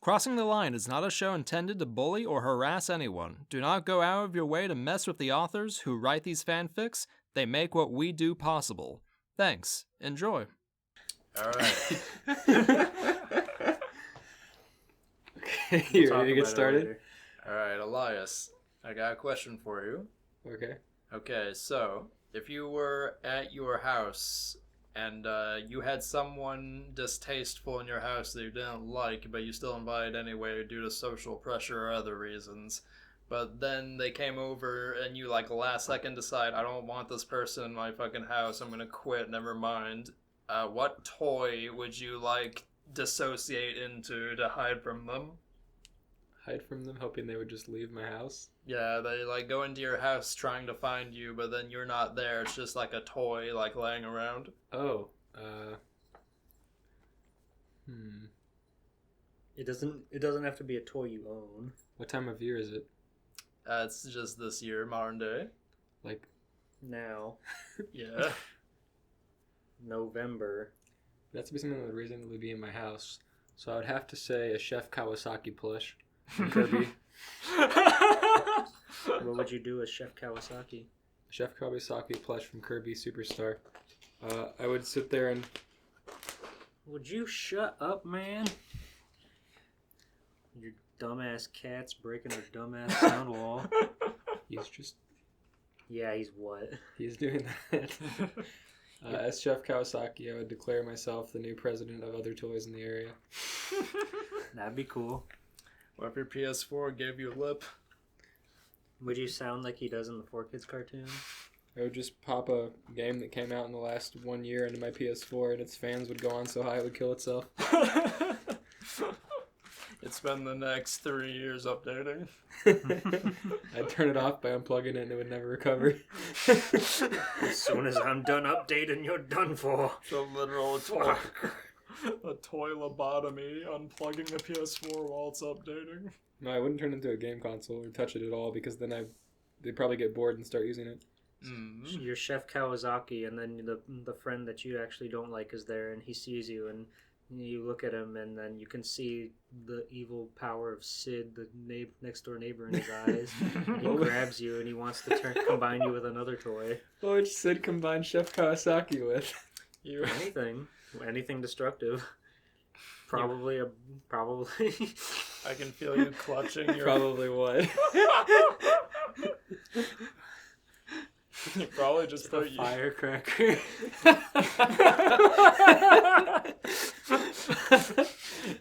Crossing the Line is not a show intended to bully or harass anyone. Do not go out of your way to mess with the authors who write these fanfics. They make what we do possible. Thanks. Enjoy. All right. Okay, you ready to get started? All right, Elias, I got a question for you. Okay. Okay, so if you were at your house and you had someone distasteful in your house that you didn't like, but you still invited anyway due to social pressure or other reasons, but then they came over and you like last second decide, I don't want this person in my fucking house, I'm gonna quit, never mind. What toy would you like dissociate into to hide from them? Hide from them, hoping they would just leave my house? Yeah, they like go into your house trying to find you, but then you're not there. It's just like a toy like laying around. Oh, It doesn't have to be a toy you own. What time of year is it? It's just this year, modern day. Like, Now, Yeah. November. it has to be something that would reasonably be in my house. So I would have to say a Chef Kawasaki plush from Kirby. What would you do with Chef Kawasaki? Chef Kawasaki plush from Kirby Superstar. I would sit there and... Would you shut up, man? Your dumbass cat's breaking her dumbass sound wall. He's just... Yeah, he's what? He's doing that. As Chef Kawasaki, I would declare myself the new president of other toys in the area. That'd be cool. What if your PS4 gave you lip? Would you sound like he does in the 4Kids cartoon? I would just pop a game that came out in the last 1 year into my PS4 and its fans would go on so high it would kill itself. It's been the next 3 years updating. I'd turn it off by unplugging it and it would never recover. As soon as I'm done updating, you're done for. The literal toy. A toy lobotomy, unplugging the PS4 while it's updating. No, I wouldn't turn it into a game console or touch it at all because then they'd probably get bored and start using it. You're Chef Kawasaki, and then the friend that you actually don't like is there, and he sees you, and you look at him, and then you can see the evil power of Sid, the next door neighbor, in his eyes. He grabs you, and he wants to combine you with another toy. What would Sid combine Chef Kawasaki with? Anything destructive. Probably. I can feel you clutching your... Probably what? You probably just put a firecracker.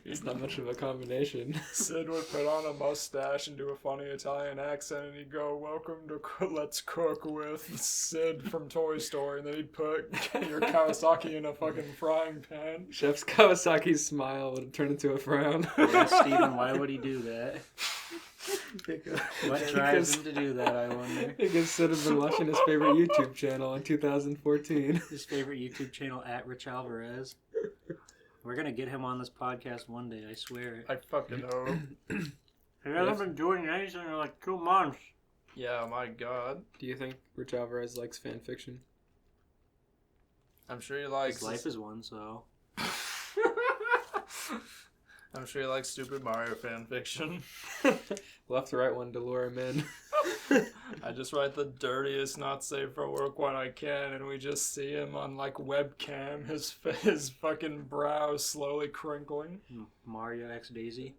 It's not much of a combination. Sid would put on a mustache and do a funny Italian accent, and he'd go, "Welcome to Let's Cook with Sid from Toy Story," and then he'd put your Kawasaki in a fucking frying pan. Chef Kawasaki's smile would turn into a frown. Yeah, Steven, why would he do that? What drives him to do that, I wonder? Because Sid had been watching his favorite YouTube channel in 2014. His favorite YouTube channel, @Rich We're going to get him on this podcast one day, I swear. I fucking hope. He hasn't been doing anything in like 2 months. Yeah, my god. Do you think Rich Alvarez likes fan fiction? I'm sure he likes... His life is one, so... I'm sure he likes stupid Mario fan fiction. We'll have to write one to lure him in. I just write the dirtiest not safe for work one I can, and we just see him on like webcam, his fucking brow slowly crinkling. Mario X Daisy.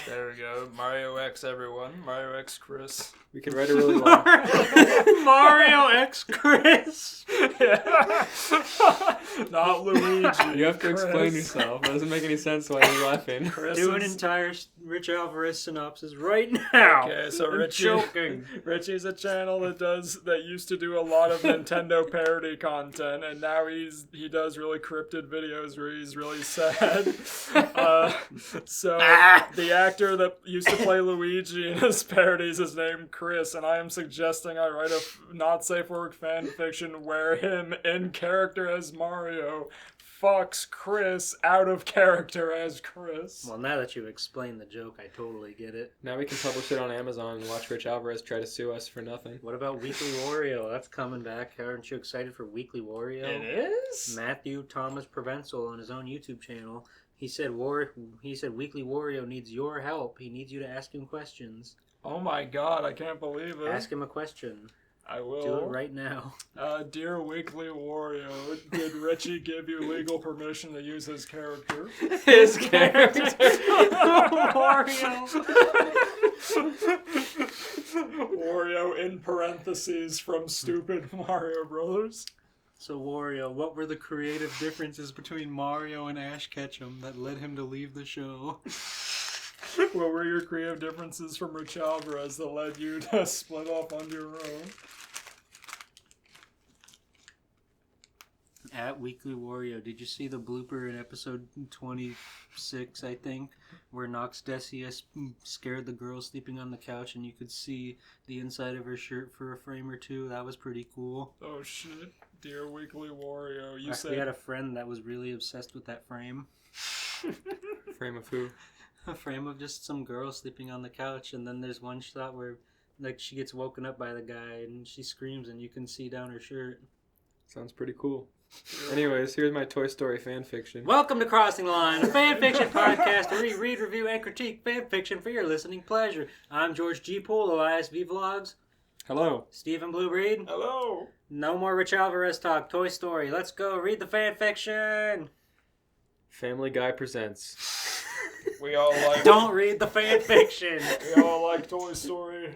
There we go. Mario X everyone. Mario X Chris. We could write a really long... Mario X Chris! Yeah. Not Luigi. You have to Chris. explain yourself. It doesn't make any sense why you're laughing. Do an entire Rich Alvarez synopsis right now. Okay, so I'm joking. Richie's a channel that used to do a lot of Nintendo parody content, and now he does really cryptid videos where he's really sad. The actor that used to play Luigi in his parodies is named Chris, and I am suggesting I write a not safe for work fan fiction where him in character as Mario fucks Chris out of character as Chris. Well, now that you've explained the joke, I totally get it. Now we can publish it on Amazon and watch Rich Alvarez try to sue us for nothing. What about Weekly Wario? That's coming back. Aren't you excited for Weekly Wario? It is? Matthew Thomas Provenzel on his own YouTube channel He said Weekly Wario needs your help. He needs you to ask him questions. Oh my god, I can't believe it. Ask him a question. I will. Do it right now. Dear Weekly Wario, did Richie give you legal permission to use his character? His character? Wario. Wario in parentheses from Stupid Mario Brothers. So Wario, what were the creative differences between Mario and Ash Ketchum that led him to leave the show? What were your creative differences from Rich Alvarez that led you to split off on your own? At Weekly Wario, did you see the blooper in episode 26, I think, where Nox Decius scared the girl sleeping on the couch and you could see the inside of her shirt for a frame or two? That was pretty cool. Oh shit, dear Weekly Wario, you We said... had a friend that was really obsessed with that frame. Frame of who? A frame of just some girl sleeping on the couch, and then there's one shot where like she gets woken up by the guy and she screams and you can see down her shirt. Sounds pretty cool. Anyways, here's my Toy Story fan fiction. Welcome to Crossing the Line, a fan fiction podcast where we read, review, and critique fan fiction for your listening pleasure. I'm George G. Poole of ISV Vlogs. Hello. Stephen Blue Breed. Hello. No more Rich Alvarez talk. Toy Story. Let's go read the fan fiction. Family Guy presents. We all like... Don't read the fan fiction. We all like Toy Story.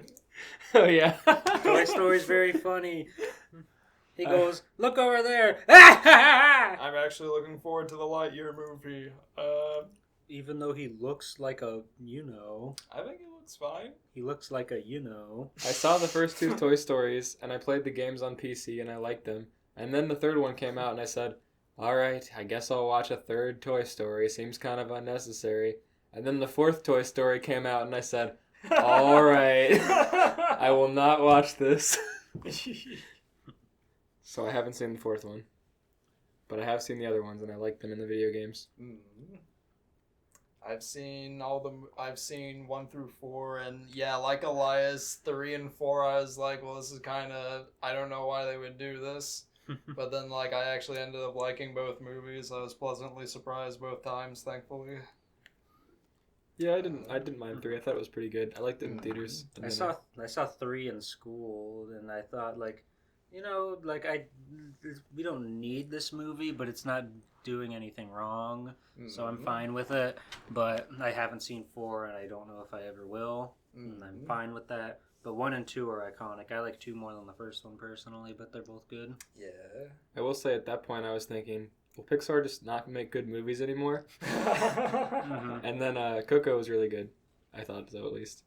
Oh, yeah. Toy Story's very funny. He goes, look over there. I'm actually looking forward to the Lightyear movie. Even though he looks like a, I think it looks fine. he looks like a, I saw the first two Toy Stories, and I played the games on PC, and I liked them. And then the third one came out, and I said, alright, I guess I'll watch a third Toy Story. Seems kind of unnecessary. And then the fourth Toy Story came out, and I said, alright, I will not watch this. So I haven't seen the fourth one. But I have seen the other ones, and I like them in the video games. I've seen I've seen 1 through 4, and yeah, like Elias, 3 and 4, I was like, well, this is kind of, I don't know why they would do this. But then, like, I actually ended up liking both movies. I was pleasantly surprised both times, thankfully. Yeah, I didn't mind 3. I thought it was pretty good. I liked it in theaters. I saw 3 in school, and I thought, like, we don't need this movie, but it's not doing anything wrong, so I'm fine with it. But I haven't seen 4, and I don't know if I ever will, and I'm fine with that. But 1 and 2 are iconic. I like 2 more than the first one personally, but they're both good. Yeah. I will say at that point I was thinking, will Pixar just not make good movies anymore? And then Coco was really good. I thought so, at least.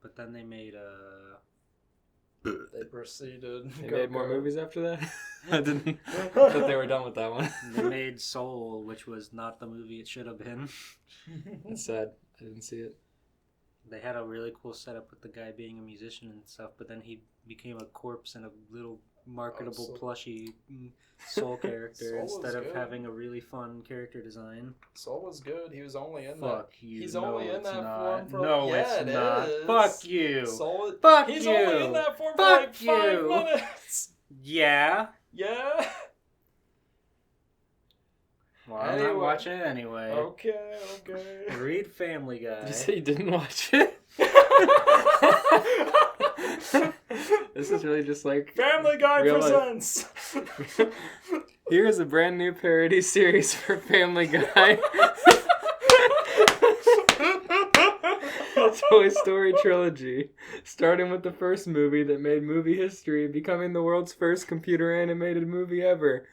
But then they made They proceeded. They made more movies after that? I thought they were done with that one. they made Soul, which was not the movie it should have been. That's sad. I didn't see it. They had a really cool setup with the guy being a musician and stuff, but then he became a corpse and a little marketable plushy Soul character Soul instead of good. having a really fun character design. Soul was good. He was only in that. Fuck you. He's no, only in it's that not. form for No, yeah, it's it not. is. Fuck you. Soul. Fuck He's you. only in that form Fuck for like 5 you. minutes. Yeah. Yeah. Well, I'm Anyway. not watching it anyway. Okay. Read Family Guy. Did you say you didn't watch it? This is really just like Family Guy real life. presents. Here is a brand new parody series for Family Guy. Toy Story trilogy, starting with the first movie that made movie history, becoming the world's first computer animated movie ever.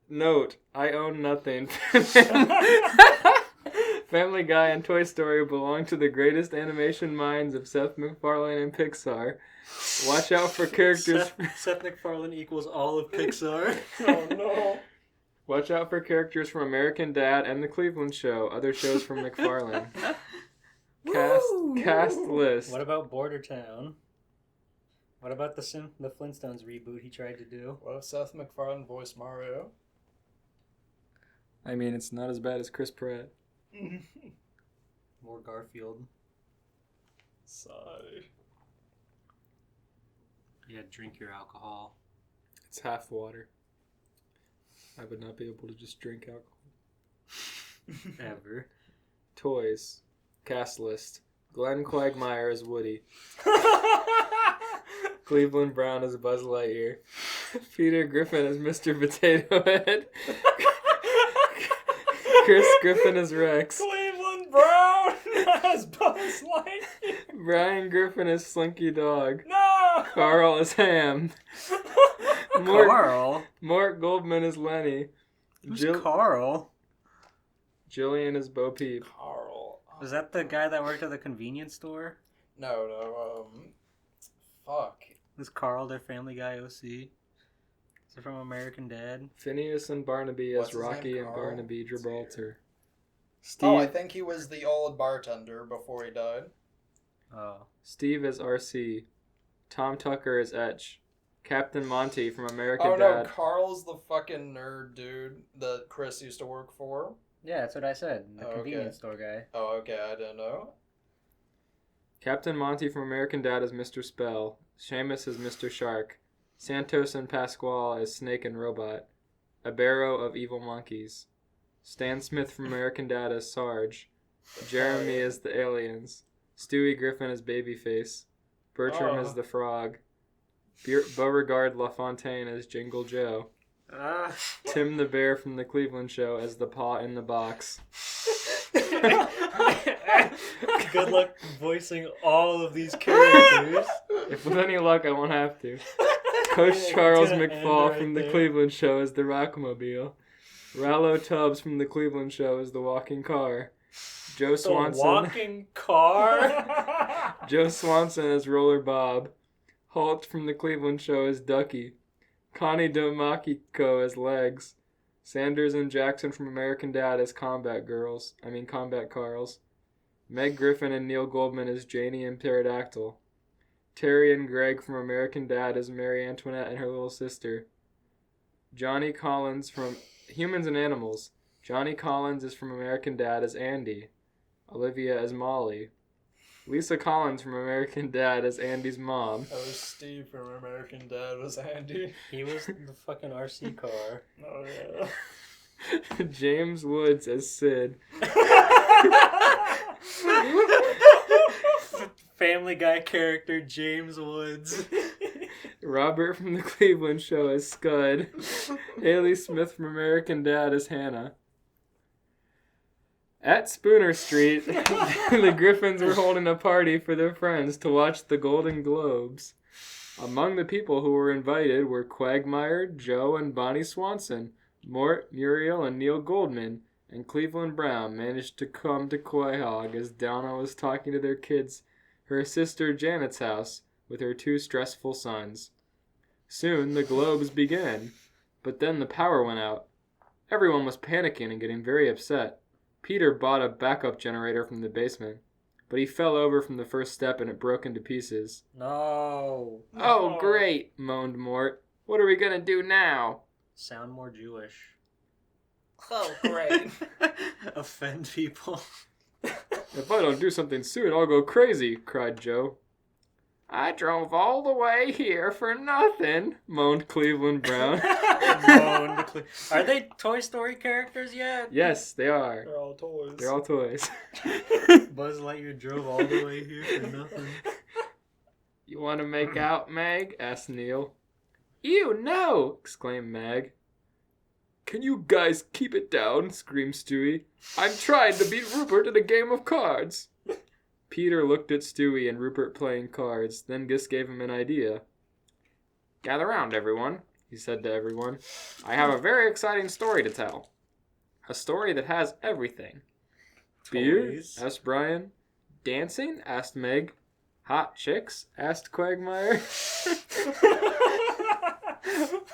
Note, I own nothing. Family Guy and Toy Story belong to the greatest animation minds of Seth MacFarlane and Pixar. Watch out for characters... Seth MacFarlane equals all of Pixar. Oh no. Watch out for characters from American Dad and The Cleveland Show, other shows from MacFarlane. Cast list. What about Border Town? What about the Flintstones reboot he tried to do? What if Seth MacFarlane voiced Mario? I mean, it's not as bad as Chris Pratt. Or Garfield? Sigh. Yeah, drink your alcohol. It's half water. I would not be able to just drink alcohol. Ever. Toys. Cast list. Glenn Quagmire as Woody. Cleveland Brown as Buzz Lightyear. Peter Griffin as Mr. Potato Head. Chris Griffin as Rex. Cleveland Brown as Buzz Lightyear. Brian Griffin as Slinky Dog. No! Carl as Ham. Carl? Mort Goldman as Lenny. Who's Carl? Jillian as Bo Peep. Carl. Was that the guy that worked at the convenience store? No, fuck. Was Carl their Family Guy OC? Is it from American Dad? Phineas and Barnaby What's as his Rocky name? and Carl? Barnaby Gibraltar. Oh, I Steve, think he was the old bartender before he died. Oh. Steve as RC. Tom Tucker as Etch. Captain Monty from American Oh no, Dad. Carl's the fucking nerd dude that Chris used to work for. Yeah, that's what I said. The Oh, convenience okay. store guy. Oh, okay, I didn't know. Captain Monty from American Dad as Mr. Spell. Seamus as Mr. Shark. Santos and Pasquale as Snake and Robot. A Barrow of Evil Monkeys. Stan Smith from American Dad as Sarge. Jeremy as the Aliens. Stewie Griffin as Babyface. Bertram as the Frog. Beauregard LaFontaine as Jingle Joe. Tim the Bear from the Cleveland Show as the Paw in the Box. Good luck voicing all of these characters. If with any luck, I won't have to. Coach Charles Lieutenant McFall End from right the there. Cleveland Show as the Rockmobile. Rallo Tubbs from the Cleveland Show as the Walking Car. Joe The Swanson. walking car. Joe Swanson as Roller Bob. Holt from the Cleveland Show as Ducky. Connie Domakiko as Legs. Sanders and Jackson from American Dad as Combat Carls. Meg Griffin and Neil Goldman as Janie and Pterodactyl. Terry and Greg from American Dad as Mary Antoinette and her little sister. Johnny Collins from Humans and Animals. Johnny Collins is from American Dad as Andy. Olivia as Molly. Lisa Collins from American Dad as Andy's mom. That was Steve from American Dad was Andy. He was the fucking RC car. Oh yeah. James Woods as Sid. Family Guy character James Woods. Robert from the Cleveland Show as Scud. Haley Smith from American Dad as Hannah. At Spooner Street, the Griffins were holding a party for their friends to watch the Golden Globes. Among the people who were invited were Quagmire, Joe, and Bonnie Swanson. Mort, Muriel, and Neil Goldman, and Cleveland Brown managed to come to Quahog as Donna was talking to her sister Janet's house, with her two stressful sons. Soon the globes began, but then the power went out. Everyone was panicking and getting very upset. Peter bought a backup generator from the basement, but he fell over from the first step and it broke into pieces. No. Oh, great, moaned Mort. What are we gonna do now? Sound more Jewish. Oh great. Offend people. If I don't do something soon, I'll go crazy, cried Joe. I drove all the way here for nothing, moaned Cleveland Brown. Are they Toy Story characters yet? Yes, they are. They're all toys. They're all toys. Buzz Lightyear drove all the way here for nothing. You want to make out, Meg? Asked Neil. Ew, no! Exclaimed Mag. Can you guys keep it down? Screamed Stewie. I'm trying to beat Rupert in a game of cards. Peter looked at Stewie and Rupert playing cards, then Gus gave him an idea. Gather round, everyone, he said to everyone. I have a very exciting story to tell. A story that has everything. Beer? Asked Brian. Dancing? Asked Meg. Hot chicks? Asked Quagmire.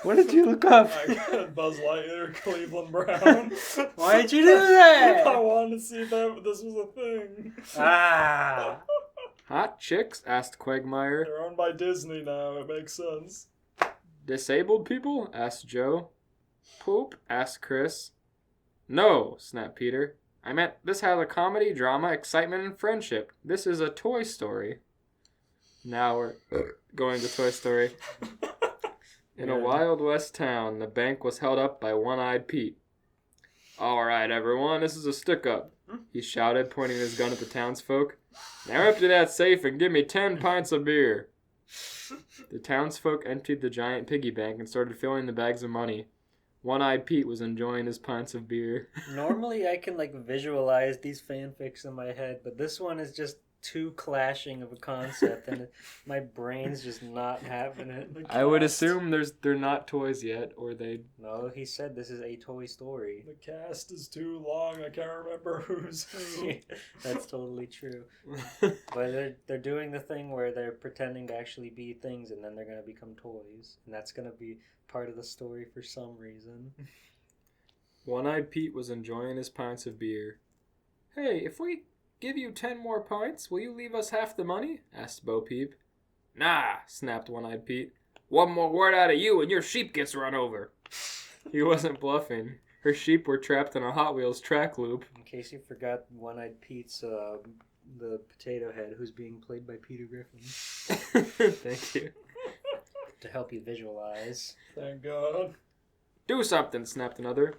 What did you look up? I got Buzz Lightyear, Cleveland Brown. Why'd you do that? I wanted to see if this was a thing. Ah. Hot chicks? Asked Quagmire. They're owned by Disney now. It makes sense. Disabled people? Asked Joe. Poop? Asked Chris. No, snapped Peter. I meant this has a comedy, drama, excitement, and friendship. This is a Toy Story. Now we're going to Toy Story. In a Wild West town, the bank was held up by One-Eyed Pete. All right, everyone, this is a stick-up, he shouted, pointing his gun at the townsfolk. Now empty that safe and give me 10 pints of beer. The townsfolk emptied the giant piggy bank and started filling the bags of money. One-Eyed Pete was enjoying his pints of beer. Normally I can visualize these fanfics in my head, but this one is just too clashing of a concept, and my brain's just not having it. I would assume they're not toys yet, or they... No, he said this is a Toy Story. The cast is too long. I can't remember who's who. That's totally true. But they're doing the thing where they're pretending to actually be things, and then they're going to become toys. And that's going to be part of the story for some reason. One-Eyed Pete was enjoying his pints of beer. Hey, if we give you 10 more pints, will you leave us half the money? Asked Bo Peep. Nah, snapped One-Eyed Pete. One more word out of you and your sheep gets run over. He wasn't bluffing. Her sheep were trapped in a Hot Wheels track loop. In case you forgot, One-Eyed Pete's the potato head, who's being played by Peter Griffin. Thank you. To help you visualize. Thank God. Do something, snapped another.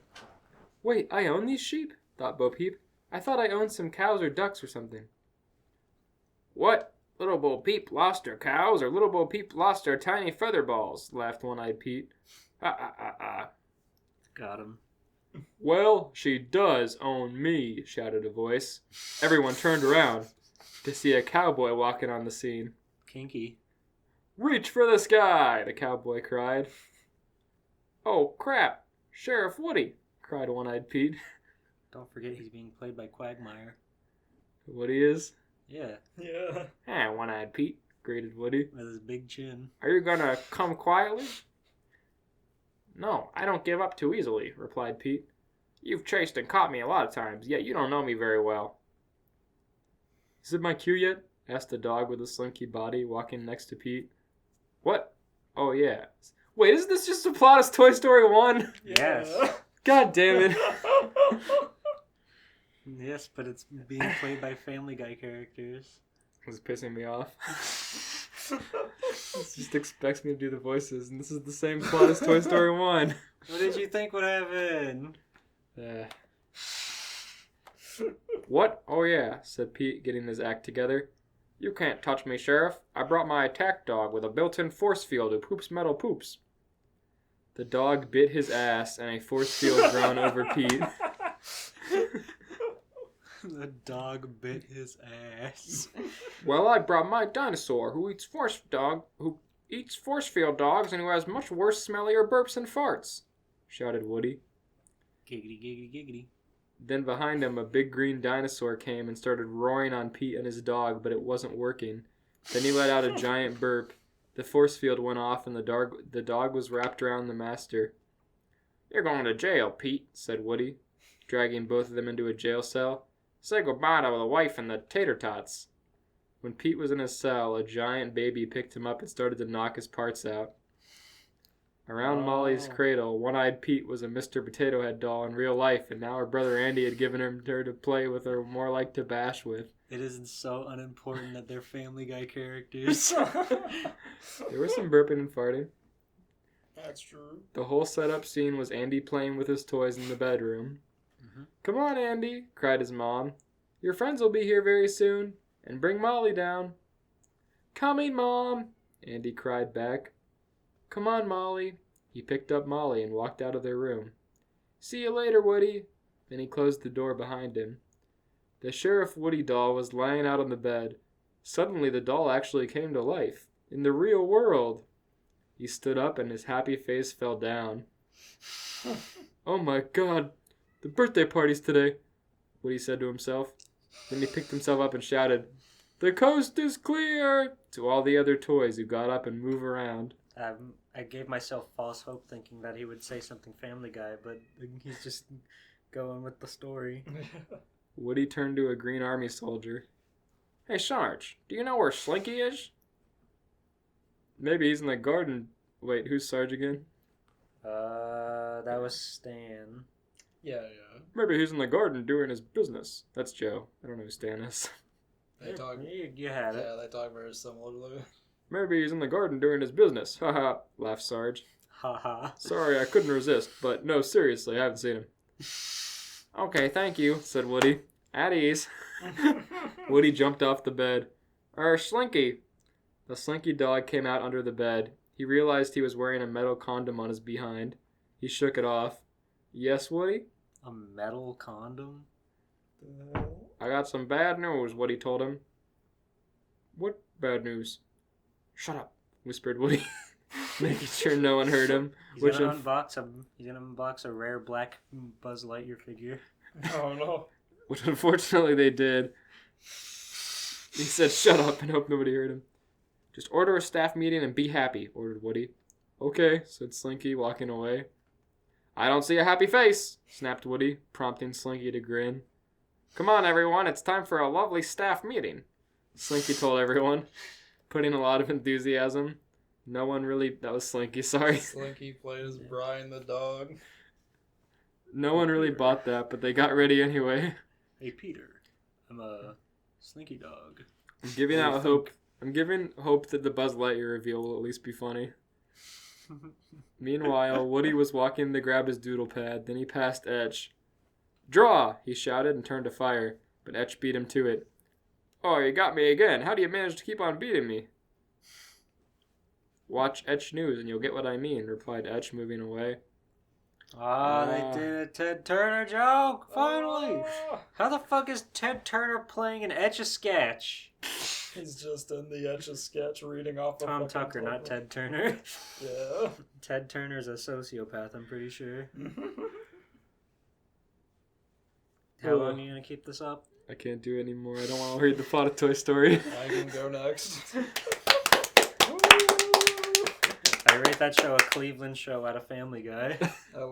Wait, I own these sheep? Thought Bo Peep. I thought I owned some cows or ducks or something. What? Little Bo Peep lost her cows, or Little Bo Peep lost her tiny feather balls? Laughed One-Eyed Pete. Got him. Well, she does own me, shouted a voice. Everyone turned around to see a cowboy walking on the scene. Kinky. Reach for the sky, the cowboy cried. Oh, crap. Sheriff Woody, cried One-Eyed Pete. Don't forget he's being played by Quagmire. Woody is? Yeah, Yeah. Ah, One-Eyed Pete, grated Woody. with his big chin. Are you gonna come quietly? No, I don't give up too easily, replied Pete. You've chased and caught me a lot of times, yet you don't know me very well. Is it my cue yet? Asked the dog with a slinky body walking next to Pete. What? Oh, yeah. Wait, isn't this just the plot of Toy Story 1? Yes. God damn it. Yes, but it's being played by Family Guy characters. It's pissing me off. It just expects me to do the voices, and this is the same plot as Toy Story 1. What did you think would happen? What? Oh yeah, said Pete, getting his act together. You can't touch me, Sheriff. I brought my attack dog with a built-in force field who poops metal poops. The dog bit his ass, and a force field grown over Pete. The dog bit his ass. Well, I brought my dinosaur who eats force field dogs and who has much worse, smellier burps and farts, shouted Woody. Giggity, giggity, giggity. Then behind him, a big green dinosaur came and started roaring on Pete and his dog, but it wasn't working. Then he let out a giant burp. The force field went off, and the dog was wrapped around the master. You're going to jail, Pete, said Woody, dragging both of them into a jail cell. Say goodbye to the wife and the tater tots. When Pete was in his cell, a giant baby picked him up and started to knock his parts out. Around Molly's cradle, One-Eyed Pete was a Mr. Potato Head doll in real life, and now her brother Andy had given her to play with or more like to bash with. It isn't so unimportant that they're Family Guy characters. There was some burping and farting. That's true. The whole setup scene was Andy playing with his toys in the bedroom. Mm-hmm. Come on, Andy, cried his mom. Your friends will be here very soon, and bring Molly down. Coming, Mom, Andy cried back. Come on, Molly. He picked up Molly and walked out of their room. See you later, Woody. Then he closed the door behind him. The Sheriff Woody doll was lying out on the bed. Suddenly the doll actually came to life, in the real world. He stood up and his happy face fell down. Oh my God, the birthday party's today, Woody said to himself. Then he picked himself up and shouted, The coast is clear, to all the other toys who got up and moved around. I gave myself false hope thinking that he would say something Family Guy, but he's just going with the story. Woody turned to a Green Army soldier. Hey, Sarge, do you know where Slinky is? Maybe he's in the garden. Wait, who's Sarge again? That was Stan. Yeah. Maybe he's in the garden doing his business. That's Joe. I don't know who Stan is. They talk. You had it. Yeah, they talk very similarly. Maybe he's in the garden doing his business. Haha, laughed Sarge. Haha. Sorry, I couldn't resist, but no, seriously, I haven't seen him. Okay, thank you, said Woody. At ease. Woody jumped off the bed. Slinky. The Slinky dog came out under the bed. He realized he was wearing a metal condom on his behind. He shook it off. Yes, Woody? A metal condom? I got some bad news, Woody told him. What bad news? Shut up, whispered Woody, making sure no one heard him. He's gonna unbox a rare black Buzz Lightyear figure. Oh no. Which unfortunately they did. He said shut up and hoped nobody heard him. Just order a staff meeting and be happy, ordered Woody. Okay, said Slinky, walking away. I don't see a happy face, snapped Woody, prompting Slinky to grin. Come on, everyone, it's time for a lovely staff meeting, Slinky told everyone, putting a lot of enthusiasm. No one really... That was Slinky, sorry. Slinky played as Brian the dog. No one really bought that, but they got ready anyway. Hey, Peter, I'm a Slinky dog. I'm giving out hope. I'm giving hope that the Buzz Lightyear reveal will at least be funny. Meanwhile, Woody was walking to grab his doodle pad. Then he passed Etch. Draw! He shouted and turned to fire, but Etch beat him to it. Oh, you got me again. How do you manage to keep on beating me? Watch Etch News and you'll get what I mean, replied Etch, moving away. They did a Ted Turner joke, finally! How the fuck is Ted Turner playing an Etch-a-Sketch? He's just in the Etch-a-Sketch reading off Tom Tucker, not Ted Turner. Yeah. Ted Turner's a sociopath, I'm pretty sure. How long are you gonna keep this up? I can't do it anymore. I don't want to read the plot of Toy Story. I can go next. I rate that show a Cleveland show out of Family Guy. I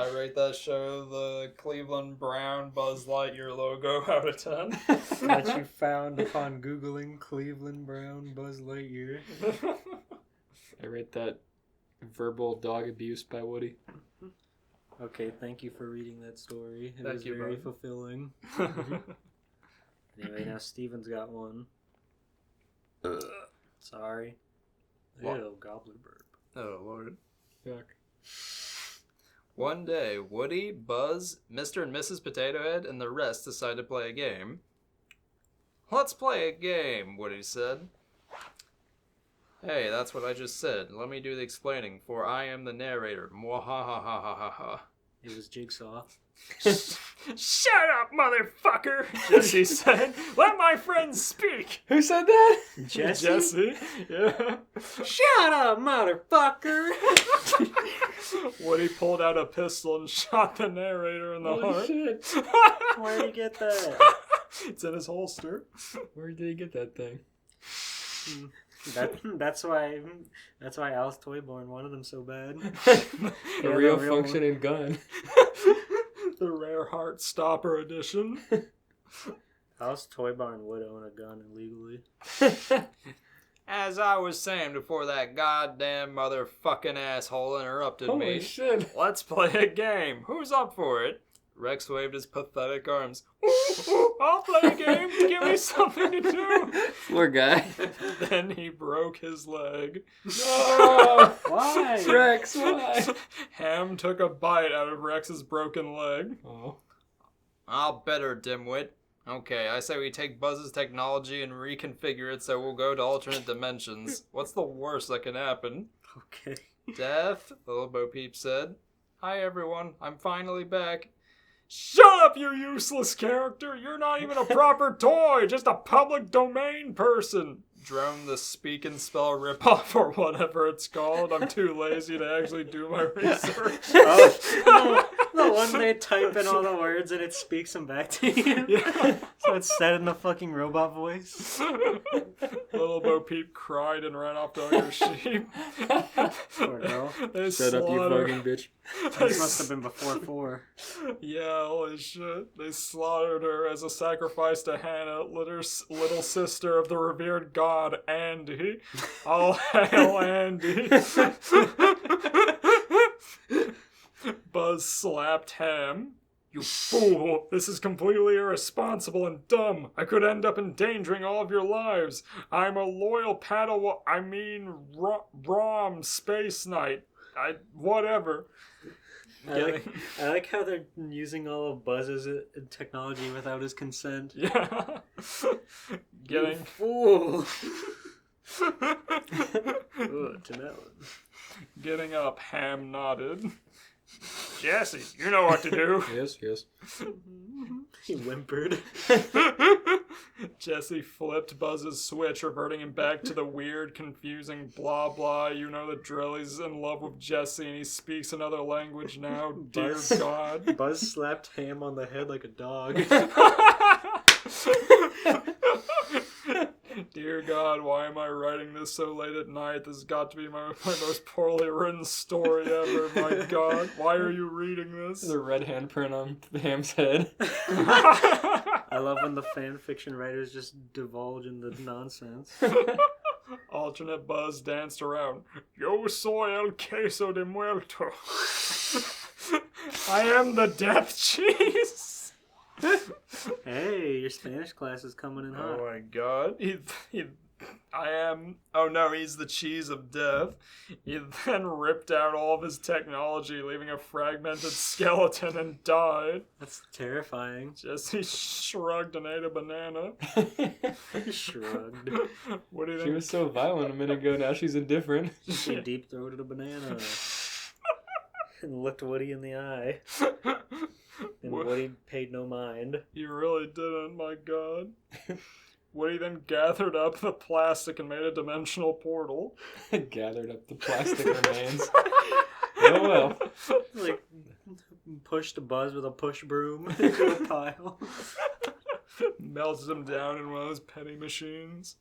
rate that show the Cleveland Brown Buzz Lightyear logo out of 10. That you found upon Googling Cleveland Brown Buzz Lightyear. I rate that verbal dog abuse by Woody. Okay, thank you for reading that story. It Thank was you, very bud. fulfilling. Anyway, now Steven's got one. Sorry. What? Ew, gobbler burp. Oh, Lord. Yuck. One day, Woody, Buzz, Mr. and Mrs. Potato Head, and the rest decided to play a game. Let's play a game, Woody said. Hey, that's what I just said. Let me do the explaining, for I am the narrator. Mwahahahaha. It was Jigsaw. Shut up, motherfucker! Jesse said. Let my friends speak! Who said that? Jesse? Jesse? Yeah. Shut up, motherfucker! Woody pulled out a pistol and shot the narrator in the heart. Shit. Where'd you get that? It's in his holster. Where did he get that thing? That's why Alice Toyborn wanted them so bad. A real functioning gun. The rare Heartstopper edition. Alice Toyborn would own a gun illegally. As I was saying before that goddamn motherfucking asshole interrupted Holy me. shit. Let's play a game. Who's up for it? Rex waved his pathetic arms. Ooh, I'll play a game. Give me something to do. Poor guy. Then he broke his leg. No! Why? Rex, why? Ham took a bite out of Rex's broken leg. Oh. I'll bet her, dimwit. Okay, I say we take Buzz's technology and reconfigure it so we'll go to alternate dimensions. What's the worst that can happen? Okay. Death, the little Bo Peep said. Hi everyone, I'm finally back. Shut up, you useless character! You're not even a proper toy, just a public domain person! Droned the speak and spell ripoff or whatever it's called. I'm too lazy to actually do my research. Oh, the one they type in all the words and it speaks them back to you. Yeah. So it's said in the fucking robot voice. Little Bo Peep cried and ran off to hug her sheep. Poor girl. They Shut up, you slaughtered- fucking bitch. This must have been before 4. Yeah, holy shit. They slaughtered her as a sacrifice to Hannah, little sister of the revered god Andy. All hail Andy. Buzz slapped Ham. You fool! This is completely irresponsible and dumb. I could end up endangering all of your lives. I'm a loyal Rom Space Knight. Whatever. I like how they're using all of Buzz's technology without his consent. Yeah. You fool! Ooh, to that one. Getting up, ham nodded. Jesse, you know what to do. Yes. He whimpered. Jesse flipped Buzz's switch, reverting him back to the weird, confusing blah blah. You know the drill. He's in love with Jesse and he speaks another language now. Dear God. Buzz slapped Ham on the head like a dog. Dear God, why am I writing this so late at night? This has got to be my most poorly written story ever. My God, why are you reading this? There's a red handprint on Ham's head. I love when the fan fiction writers just divulge into nonsense. Alternate Buzz danced around. Yo soy el queso de muerto. I am the death cheese. Hey, your Spanish class is coming in hot. Oh my God. I am... Oh no, he's the cheese of death. He then ripped out all of his technology, leaving a fragmented skeleton, and died. That's terrifying. Jesse shrugged and ate a banana. Shrugged. What do you She think? was so violent a minute ago, now she's indifferent. She deep-throated a banana. And looked Woody in the eye. And Woody paid no mind. You really didn't, my God. Woody then gathered up the plastic and made a dimensional portal. Gathered up the plastic remains. Oh well. Like, pushed Buzz with a push broom into a pile. Melted him down in one of those penny machines.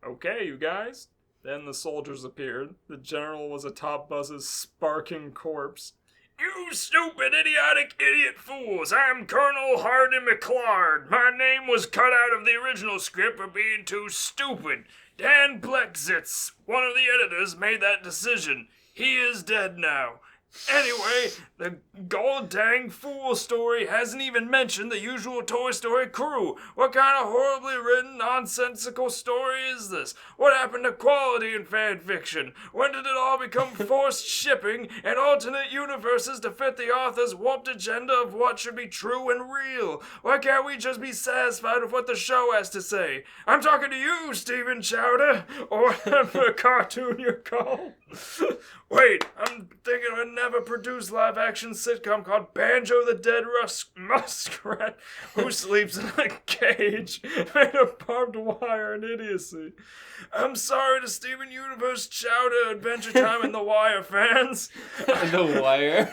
Okay, you guys. Then the soldiers appeared. The general was atop Buzz's sparking corpse. You stupid, idiotic, idiot fools! I'm Colonel Hardy McClard. My name was cut out of the original script for being too stupid. Dan Blexitz, one of the editors, made that decision. He is dead now. Anyway, the gold dang fool story hasn't even mentioned the usual Toy Story crew. What kind of horribly written, nonsensical story is this? What happened to quality in fan fiction? When did it all become forced shipping and alternate universes to fit the author's warped agenda of what should be true and real? Why can't we just be satisfied with what the show has to say? I'm talking to you, Stephen Chowder, or whatever cartoon you're called. Wait, I'm thinking of a never-produced live-action sitcom called Banjo the Dead Muskrat, who sleeps in a cage made of barbed wire and idiocy. I'm sorry to Steven Universe Chowder Adventure Time and The Wire fans. The Wire.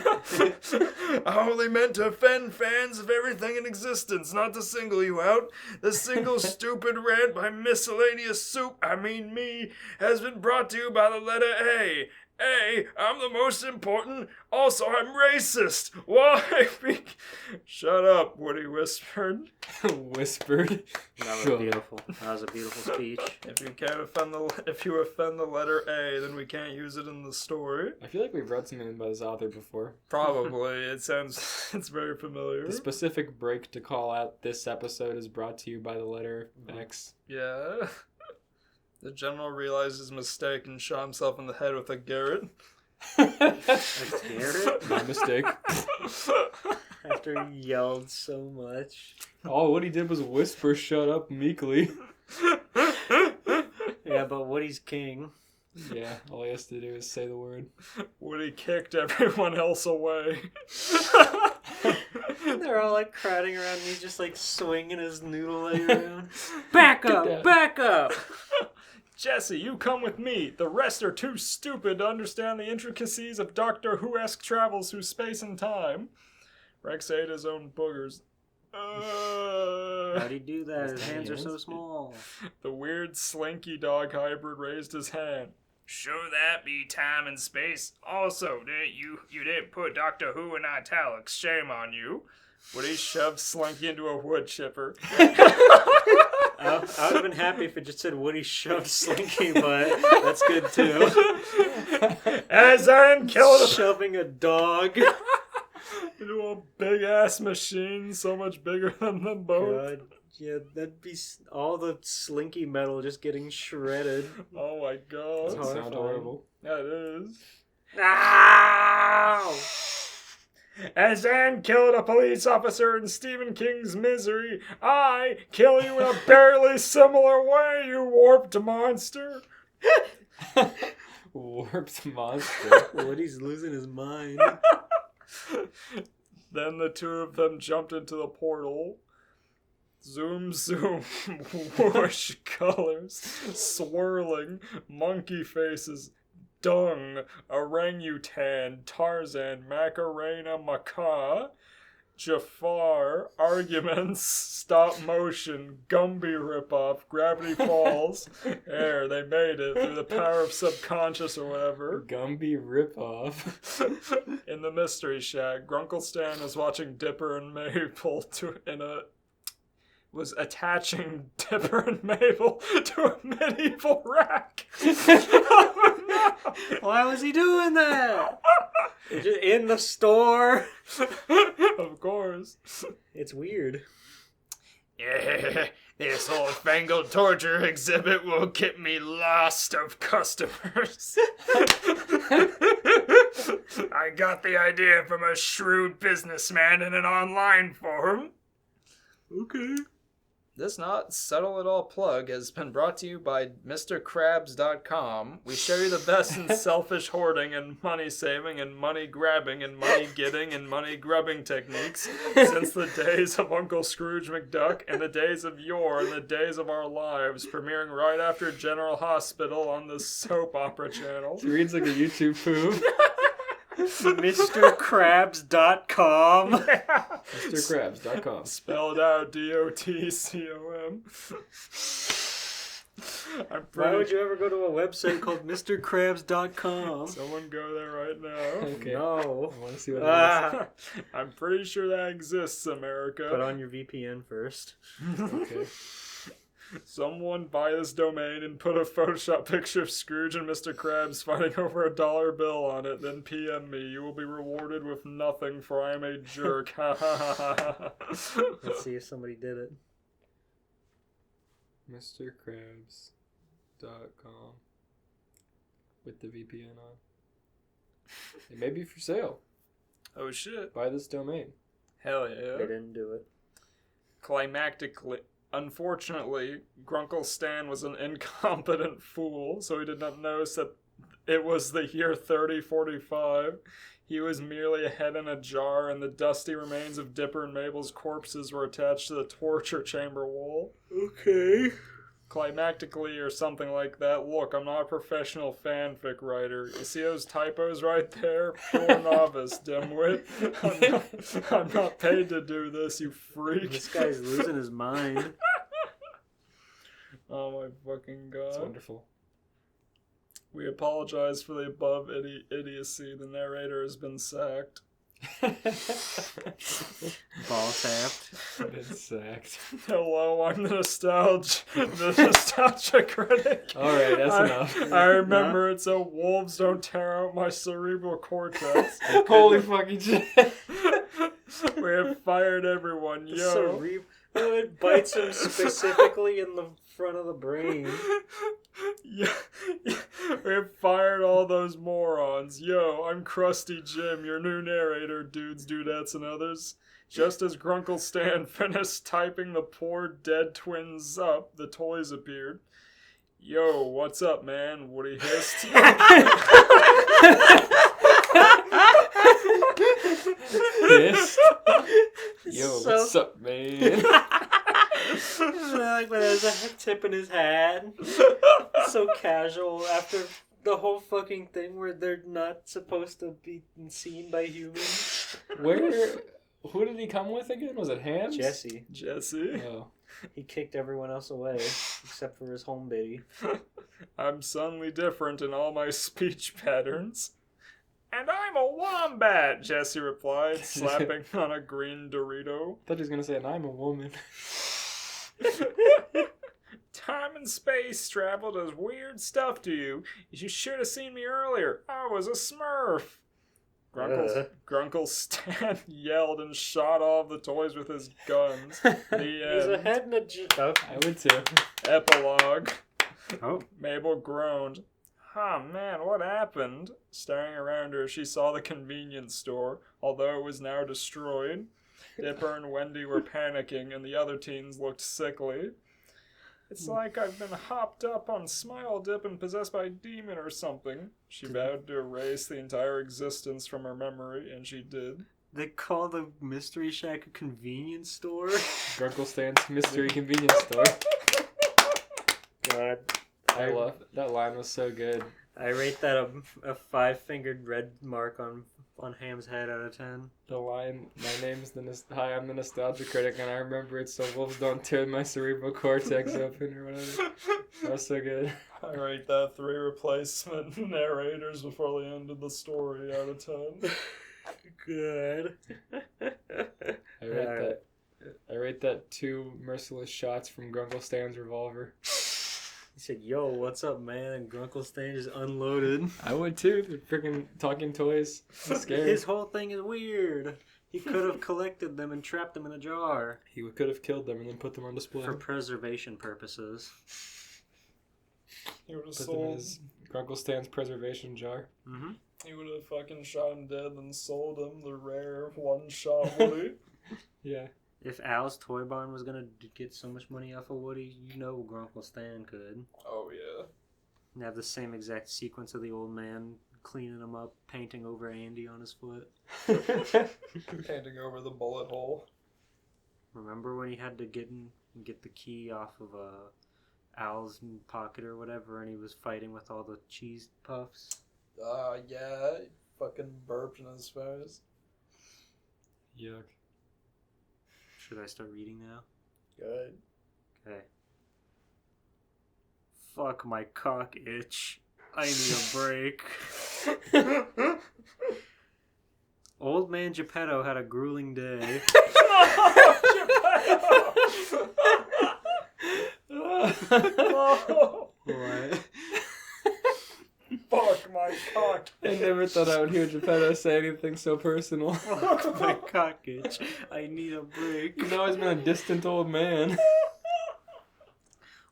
I only meant to offend fans of everything in existence, not to single you out. The single stupid rant by miscellaneous soup, I mean me, has been brought to you by the letter A. A, I'm the most important. Also, I'm racist. Why? Shut up, Woody whispered. Whispered. That was Sure. beautiful. That was a beautiful speech. If you offend the letter A, then we can't use it in the story. I feel like we've read something by this author before. Probably. It's very familiar. The specific break to call out this episode is brought to you by the letter X. Yeah. The general realized his mistake and shot himself in the head with a garret. Garrett? My mistake. After he yelled so much. All Woody did was whisper shut up meekly. Yeah, but Woody's king. Yeah, all he has to do is say the word. Woody kicked everyone else away. They're all like crowding around and he's just like swinging his noodle leg around. Back up! Back up! Jesse, you come with me. The rest are too stupid to understand the intricacies of Doctor Who-esque travels through space and time. Rex ate his own boogers. How'd he do that? His hands are so small. The weird slinky dog hybrid raised his hand. Should that be time and space? Also, you didn't put Doctor Who in italics. Shame on you. Woody shoved Slinky into a wood chipper. I would have been happy if it just said Woody shoved Slinky, but that's good too. As I'm killing Shoving a dog. into a big ass machine, so much bigger than them both. God. Yeah, that'd be all the Slinky metal just getting shredded. Oh my god. That sounds horrible. Yeah, it is. Ow! As Anne killed a police officer in Stephen King's Misery, I kill you in a barely similar way, you warped monster. Warped monster. Woody's losing his mind. Then the two of them jumped into the portal. Zoom, zoom, whoosh colors, swirling, monkey faces, dung, orangutan, Tarzan, Macarena, macaw, Jafar, arguments, stop motion, Gumby ripoff, Gravity Falls. There, they made it through the power of subconscious or whatever. Gumby ripoff. In the Mystery Shack, Grunkle Stan is watching Dipper and Mabel was attaching Dipper and Mabel to a medieval rack. Oh, no. Why was he doing that? In the store. Of course. It's weird. Yeah, this whole fangled torture exhibit will get me lost of customers. I got the idea from a shrewd businessman in an online forum. Okay. This not subtle at all plug has been brought to you by MrKrabs.com. We show you the best in selfish hoarding and money saving and money grabbing and money getting and money grubbing techniques since the days of Uncle Scrooge McDuck and the days of yore and the days of our lives, premiering right after General Hospital on the soap opera channel. He reads like a YouTube poop. MrKrabs.com. MrKrabs.com. Spelled out DOTCOM. Why would you ever go to a website called MrKrabs.com? Someone go there right now. Okay. No. I want to see what it is. I'm pretty sure that exists, America. Put on your VPN first. Okay. Someone buy this domain and put a Photoshop picture of Scrooge and Mr. Krabs fighting over a dollar bill on it, then PM me. You will be rewarded with nothing, for I am a jerk. Let's see if somebody did it. MrKrabs.com with the VPN on. It may be for sale. Oh shit. Buy this domain. Hell yeah. They didn't do it. Climactically. Unfortunately, Grunkle Stan was an incompetent fool, so he did not notice that it was the year 3045. He was merely a head in a jar, and the dusty remains of Dipper and Mabel's corpses were attached to the torture chamber wall. Okay. Climactically, or something like that. Look, I'm not a professional fanfic writer. You see those typos right there? Pure novice, dimwit. I'm not paid to do this, you freak. This guy's losing his mind. Oh my fucking god. It's wonderful. We apologize for the above idiocy. The narrator has been sacked. Ball tapped. Been sacked. Hello, I'm the nostalgia critic. Alright, that's enough. I remember it so wolves don't tear out my cerebral cortex. Holy fucking shit. We have fired everyone, yo. It bites him specifically in the front of the brain. Yeah, we have fired all those morons. Yo, I'm Krusty Jim, your new narrator, dudes, dudettes, and others. Just as Grunkle Stan finished typing the poor dead twins up, the toys appeared. Yo, what's up, man? Woody hissed. Hissed? Yo, So- what's up, man? Like when there's a tip in his hat. So casual after the whole fucking thing where they're not supposed to be seen by humans. Who did he come with again? Was it Hams? Jesse. Jesse. Oh. He kicked everyone else away except for his home biddy. I'm suddenly different in all my speech patterns. And I'm a wombat, Jesse replied, slapping on a green Dorito. I thought he was going to say, and I'm a woman. Time and space travel does weird stuff to you. You should have seen me earlier. I was a Smurf. Grunkle Stan yelled and shot all of the toys with his guns. The He's a end. head and a I would too. Epilogue. Oh. Mabel groaned. "Ah, man, what happened?" Staring around her, she saw the convenience store, although it was now destroyed. Dipper and Wendy were panicking, and the other teens looked sickly. "It's like I've been hopped up on Smile Dip and possessed by a demon or something." She vowed to erase the entire existence from her memory, and she did. They call the Mystery Shack a convenience store? Grunkle Stan's mystery convenience store. God, I love it. That line was so good. I rate that a 5-fingered red mark on Ham's head out of 10. The line, hi, I'm the nostalgia critic, and I remember it so wolves don't tear my cerebral cortex open or whatever. That was so good. I rate that 3 replacement narrators before the end of the story out of 10. Good. I rate that 2 merciless shots from Grunkle Stan's revolver. He said, "Yo, what's up, man?" And Grunkle Stan just unloaded. I would too. They're freaking talking toys. I'm scared. His whole thing is weird. He could have collected them and trapped them in a jar. He could have killed them and then put them on display. For preservation purposes. He would have Put them in sold. his Grunkle Stan's preservation jar. Mm-hmm. He would have fucking shot him dead and sold him the rare one-shot Woody. Yeah. If Al's Toy Barn was gonna get so much money off of Woody, you know Grunkle Stan could. Oh yeah. And have the same exact sequence of the old man cleaning him up, painting over Andy on his foot. Painting over the bullet hole. Remember when he had to get the key off of Al's pocket or whatever, and he was fighting with all the cheese puffs? Yeah. He fucking burped in his face. Yuck. Should I start reading now? Good. Okay. Fuck, my cock itch. I need a break. Old man Geppetto had a grueling day. No. What? Fuck my cock. I never thought I would hear Geppetto say anything so personal. Fuck, my cock itch. I need a break. He's always been a distant old man.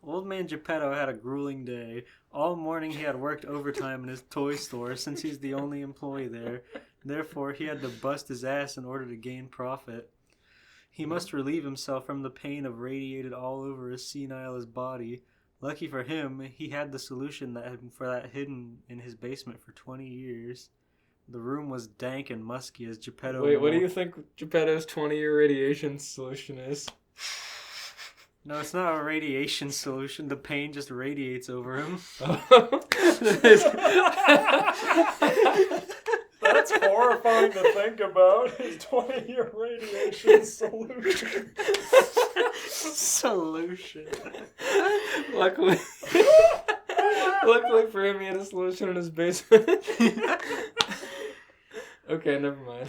Old man Geppetto had a grueling day. All morning he had worked overtime in his toy store since he's the only employee there. Therefore, he had to bust his ass in order to gain profit. He must relieve himself from the pain of radiated all over his senile body. Lucky for him, he had the solution for that hidden in his basement for 20 years. The room was dank and musky as Geppetto... Wait, what do you think Geppetto's 20-year radiation solution is? No, it's not a radiation solution. The pain just radiates over him. That's horrifying to think about. His 20-year radiation solution. Solution. Luckily for him, he had a solution in his basement. Okay, never mind.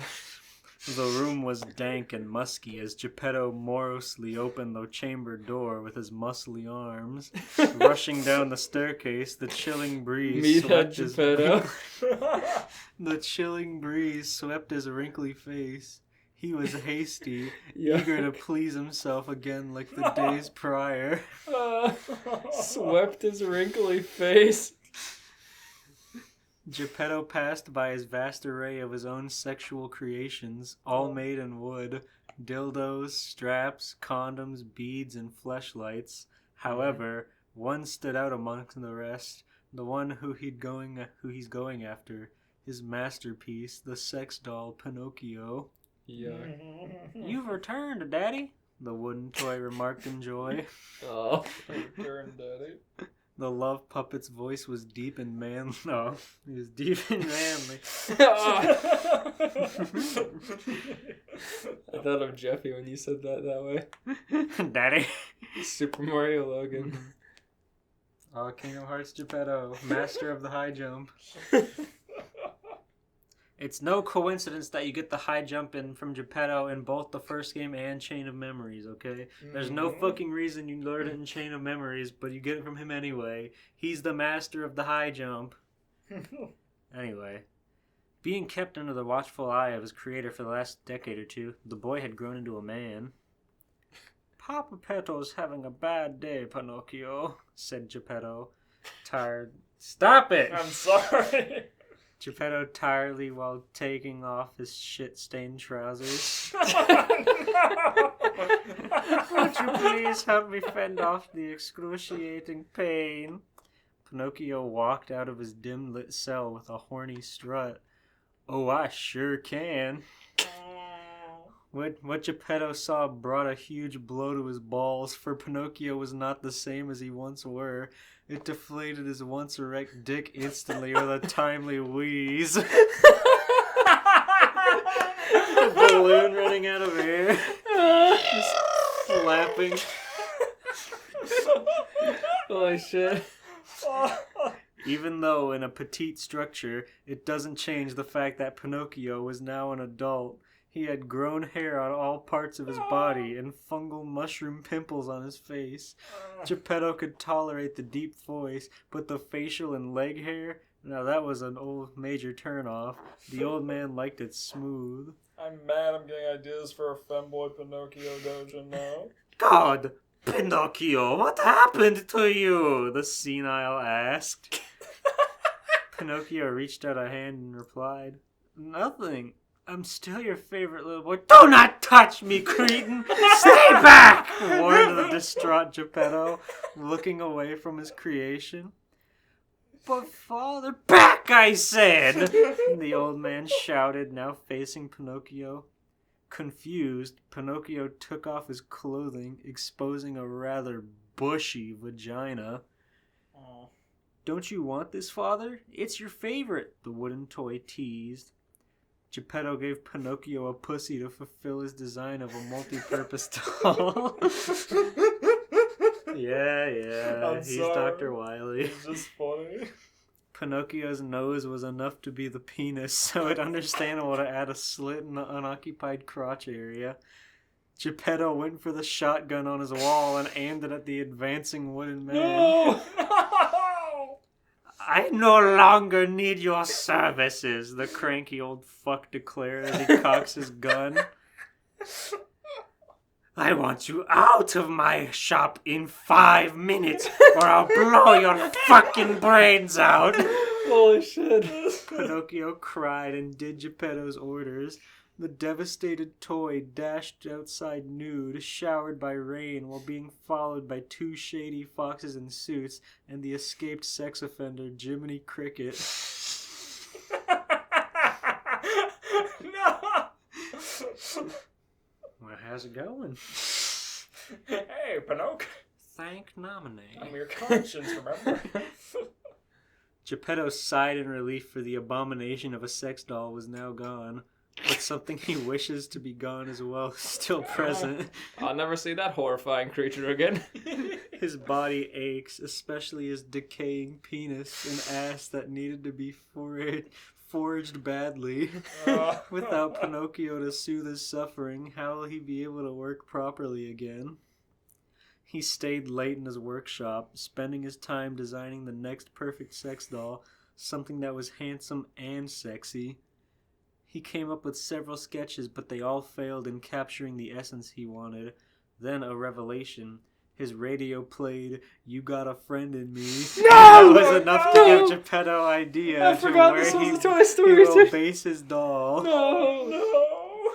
The room was dank and musky as Geppetto morosely opened the chamber door with his muscly arms. Rushing down the staircase, the chilling breeze Meathead Geppetto. The chilling breeze swept his wrinkly face. He was hasty, Yeah. eager to please himself again like the days prior. Swept his wrinkly face. Geppetto passed by his vast array of his own sexual creations, all made in wood, dildos, straps, condoms, beads, and fleshlights. However, one stood out amongst the rest, the one who he's going after, his masterpiece, the sex doll Pinocchio. Yeah. "You've returned, Daddy," the wooden toy remarked in joy. Oh. Return, Daddy. The love puppet's voice was deep and manly. No, it was deep and manly. I thought of Jeffy when you said that way. Daddy. Super Mario Logan. Oh, Kingdom Hearts Geppetto, master of the high jump. It's no coincidence that you get the high jump in from Geppetto in both the first game and Chain of Memories, okay? There's no fucking reason you learn it in Chain of Memories, but you get it from him anyway. He's the master of the high jump. Anyway, being kept under the watchful eye of his creator for the last decade or two, the boy had grown into a man. "Papa Petto's having a bad day, Pinocchio," said Geppetto. tired. Stop it! I'm sorry. Geppetto tiredly while taking off his shit-stained trousers. Would you please help me fend off the excruciating pain? Pinocchio walked out of his dim-lit cell with a horny strut. Oh, I sure can. What Geppetto saw brought a huge blow to his balls, for Pinocchio was not the same as he once were. It deflated his once erect dick instantly with a timely wheeze. A balloon running out of air. Just flapping. Holy shit. Even though in a petite structure, it doesn't change the fact that Pinocchio was now an adult. He had grown hair on all parts of his body and fungal mushroom pimples on his face. Geppetto could tolerate the deep voice, but the facial and leg hair, now that was an old major turnoff. The old man liked it smooth. I'm mad I'm getting ideas for a femboy Pinocchio dojo now. God, Pinocchio, what happened to you? The senile asked. Pinocchio reached out a hand and replied, Nothing. I'm still your favorite little boy. Do not touch me, cretin! Stay back! Warned the distraught Geppetto, looking away from his creation. But father, back, I said! The old man shouted, now facing Pinocchio. Confused, Pinocchio took off his clothing, exposing a rather bushy vagina. Don't you want this, father? It's your favorite, the wooden toy teased. Geppetto gave Pinocchio a pussy to fulfill his design of a multi-purpose doll. Yeah, he's sorry. Dr. Wily. It's just funny. Pinocchio's nose was enough to be the penis, so it's understandable to add a slit in the unoccupied crotch area. Geppetto went for the shotgun on his wall and aimed it at the advancing wooden man. No! I no longer need your services, the cranky old fuck declared as he cocks his gun. I want you out of my shop in 5 minutes, or I'll blow your fucking brains out. Holy shit. Pinocchio cried and did Geppetto's orders. The devastated toy dashed outside nude, showered by rain, while being followed by 2 shady foxes in suits and the escaped sex offender Jiminy Cricket. No! Well, how's it going? Hey, Pinocchio. Thank nominee. I'm your conscience, remember? Geppetto sighed in relief, for the abomination of a sex doll was now gone. But something he wishes to be gone as well is still present. I'll never see that horrifying creature again. His body aches, especially his decaying penis and ass that needed to be foraged badly. Without Pinocchio to soothe his suffering, how will he be able to work properly again? He stayed late in his workshop, spending his time designing the next perfect sex doll, something that was handsome and sexy. He came up with several sketches, but they all failed in capturing the essence he wanted. Then a revelation. His radio played "You Got a Friend in Me." No! That was enough to give Geppetto idea I to forgot where this was he, the Toy Story he will too. base his doll. No.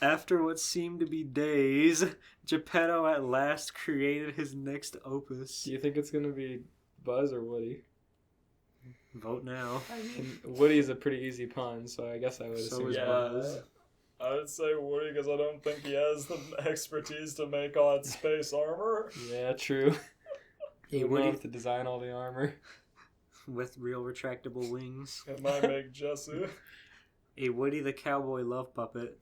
After what seemed to be days, Geppetto at last created his next opus. Do you think it's going to be Buzz or Woody? Vote now. And Woody is a pretty easy pun, so I guess I would So assume. is Yeah. Buzz. I would say Woody because I don't think he has the expertise to make all that space armor. Yeah, true. Hey, He would Woody have to design all the armor. with real retractable wings. It might make Jesse. A Woody the Cowboy love puppet.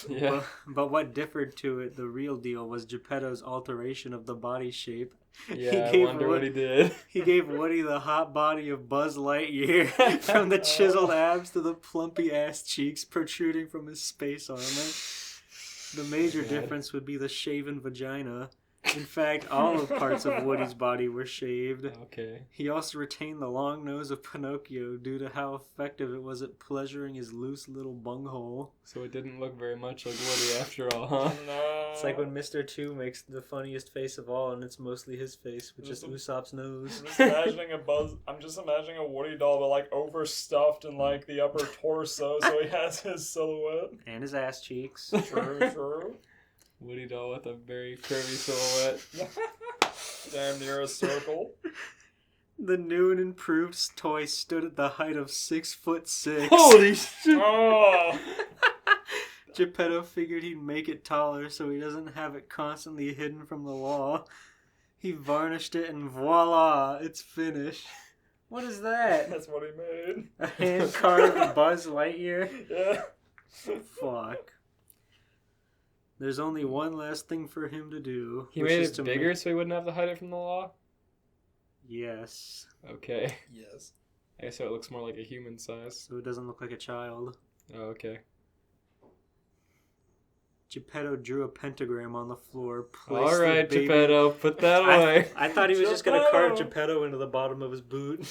Yeah. But what differed to it, the real deal, was Geppetto's alteration of the body shape. Yeah, I gave wonder what he did. He gave Woody the hot body of Buzz Lightyear, from the chiseled abs to the plumpy ass cheeks protruding from his space armor. The major God. difference would be the shaven vagina. In fact, all of parts of Woody's body were shaved. Okay. He also retained the long nose of Pinocchio due to how effective it was at pleasuring his loose little bunghole. So it didn't look very much like Woody after all, huh? No. It's like when Mr. 2 makes the funniest face of all, and it's mostly his face, which is Usopp's nose. I'm just imagining a Woody doll, but like overstuffed in like the upper torso, so he has his silhouette. And his ass cheeks. True. Woody doll with a very curvy silhouette. Damn near a circle. The new and improved toy stood at the height of 6'6". Holy shit! Oh. Geppetto figured he'd make it taller so he doesn't have it constantly hidden from the law. He varnished it and voila, it's finished. What is that? That's what he made. A hand carved Buzz Lightyear? Yeah. Fuck. There's only one last thing for him to do. He which made is it to bigger so he wouldn't have to hide it from the law? Yes. Okay. Yes. I guess so it looks more like a human size. So it doesn't look like a child. Oh, okay. Geppetto drew a pentagram on the floor. Alright, Geppetto, put that away. I thought he was just going to carve Geppetto into the bottom of his boot.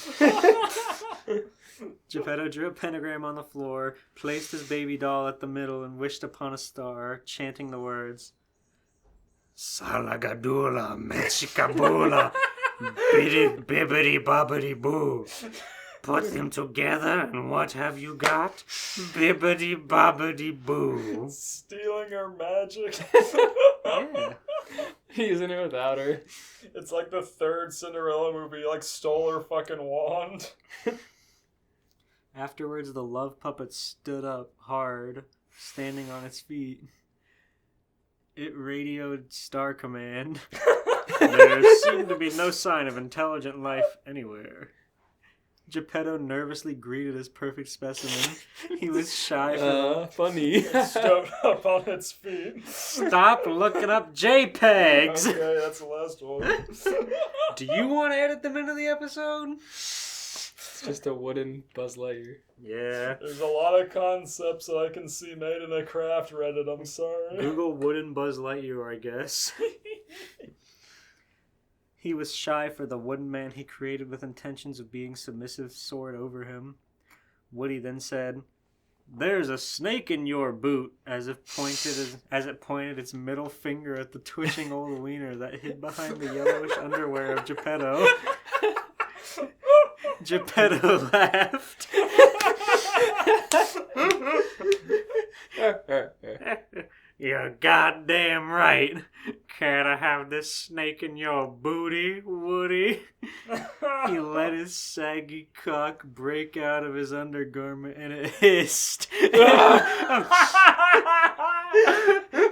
Geppetto drew a pentagram on the floor, placed his baby doll at the middle, and wished upon a star, chanting the words, Salagadula, Mechikabula, Bibbidi Bobbidi Boo. Put them together, and what have you got? Bibbidi Bobbidi Boo. Stealing her magic. Yeah. Using it without her. It's like the third Cinderella movie, like stole her fucking wand. Afterwards, the love puppet stood up hard, standing on its feet. It radioed Star Command. There seemed to be no sign of intelligent life anywhere. Geppetto nervously greeted his perfect specimen. He was shy for funny. It stood up on its feet. Stop looking up JPEGs! Okay, that's the last one. Do you want to edit them into the episode? It's just a wooden Buzz Lightyear. Yeah. There's a lot of concepts that I can see made in a craft Reddit, I'm sorry. Google wooden Buzz Lightyear, I guess. He was shy for the wooden man he created with intentions of being submissive soared over him. Woody then said, "There's a snake in your boot," as it pointed its middle finger at the twitching old wiener that hid behind the yellowish underwear of Geppetto. Geppetto laughed. You're goddamn right. Can't I have this snake in your booty, Woody? He let his saggy cock break out of his undergarment and it hissed,